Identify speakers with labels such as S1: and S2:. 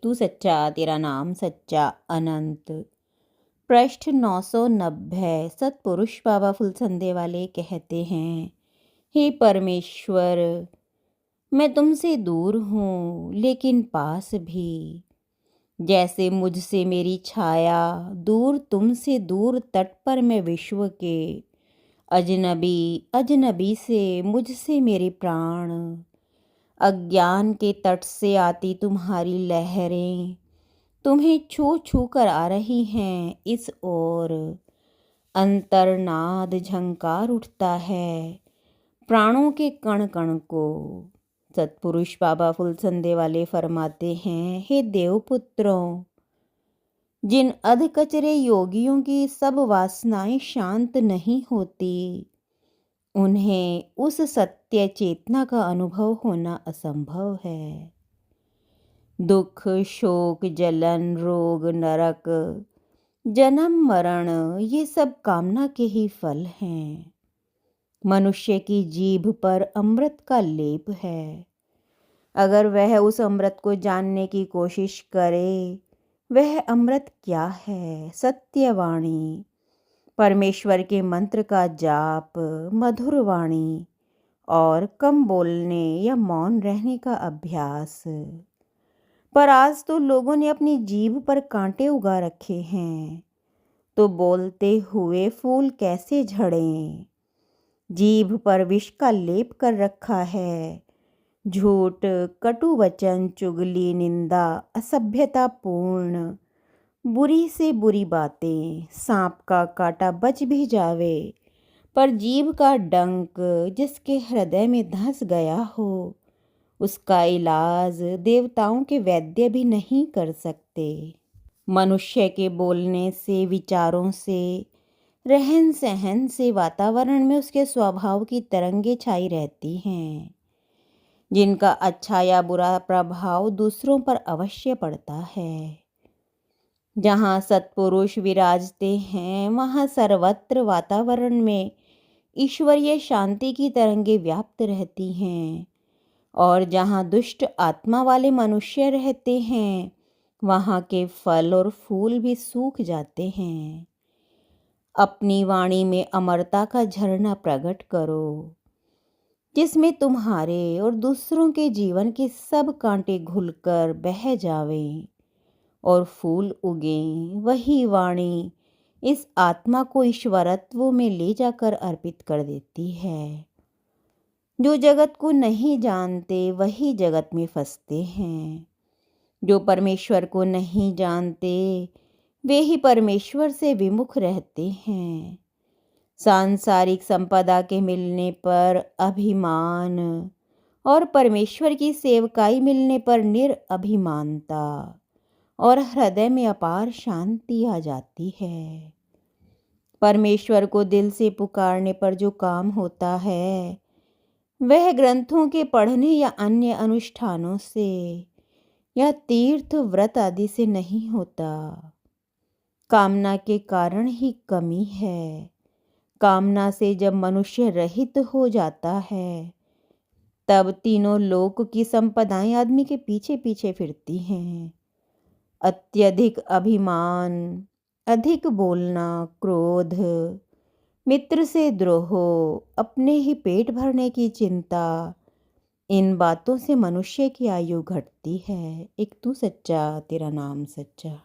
S1: तू सच्चा तेरा नाम सच्चा अनंत। पृष्ठ 990। सतपुरुष बाबा फुलसंदे वाले कहते हैं, हे परमेश्वर, मैं तुमसे दूर हूँ लेकिन पास भी। जैसे मुझसे मेरी छाया दूर, तुमसे दूर तट पर मैं विश्व के। अजनबी अजनबी से मुझसे मेरे प्राण। अज्ञान के तट से आती तुम्हारी लहरें, तुम्हें छू छू कर आ रही हैं इस ओर। अंतर्नाद झंकार उठता है प्राणों के कण कण को। सतपुरुष बाबा फुलसंदे वाले फरमाते हैं, हे देवपुत्रों, जिन अधकचरे योगियों की सब वासनाएं शांत नहीं होती, उन्हें उस सत्य चेतना का अनुभव होना असंभव है। दुख, शोक, जलन, रोग, नरक, जन्म, मरण, ये सब कामना के ही फल हैं। मनुष्य की जीभ पर अमृत का लेप है। अगर वह उस अमृत को जानने की कोशिश करे, वह अमृत क्या है? सत्यवाणी, परमेश्वर के मंत्र का जाप, मधुर वाणी और कम बोलने या मौन रहने का अभ्यास। पर आज तो लोगों ने अपनी जीभ पर कांटे उगा रखे हैं, तो बोलते हुए फूल कैसे झड़ें? जीभ पर विष का लेप कर रखा है। झूठ, कटु वचन, चुगली, निंदा, असभ्यता पूर्ण, बुरी से बुरी बातें। सांप का काटा बच भी जावे, पर जीभ का डंक जिसके हृदय में धंस गया हो, उसका इलाज देवताओं के वैद्य भी नहीं कर सकते। मनुष्य के बोलने से, विचारों से, रहन सहन से वातावरण में उसके स्वभाव की तरंगें छाई रहती हैं, जिनका अच्छा या बुरा प्रभाव दूसरों पर अवश्य पड़ता है। जहाँ सत्पुरुष विराजते हैं, वहाँ सर्वत्र वातावरण में ईश्वरीय शांति की तरंगें व्याप्त रहती हैं, और जहाँ दुष्ट आत्मा वाले मनुष्य रहते हैं, वहाँ के फल और फूल भी सूख जाते हैं। अपनी वाणी में अमरता का झरना प्रकट करो, जिसमें तुम्हारे और दूसरों के जीवन के सब कांटे घुलकर बह जावें और फूल उगें। वही वाणी इस आत्मा को ईश्वरत्व में ले जाकर अर्पित कर देती है। जो जगत को नहीं जानते वही जगत में फंसते हैं। जो परमेश्वर को नहीं जानते वे ही परमेश्वर से विमुख रहते हैं। सांसारिक संपदा के मिलने पर अभिमान और परमेश्वर की सेवकाई मिलने पर निरअभिमानता और हृदय में अपार शांति आ जाती है। परमेश्वर को दिल से पुकारने पर जो काम होता है, वह ग्रंथों के पढ़ने या अन्य अनुष्ठानों से या तीर्थ व्रत आदि से नहीं होता। कामना के कारण ही कमी है। कामना से जब मनुष्य रहित हो जाता है, तब तीनों लोक की संपदाएं आदमी के पीछे पीछे फिरती हैं। अत्यधिक अभिमान, अधिक बोलना, क्रोध, मित्र से द्रोह, अपने ही पेट भरने की चिंता, इन बातों से मनुष्य की आयु घटती है। एक तू सच्चा तेरा नाम सच्चा।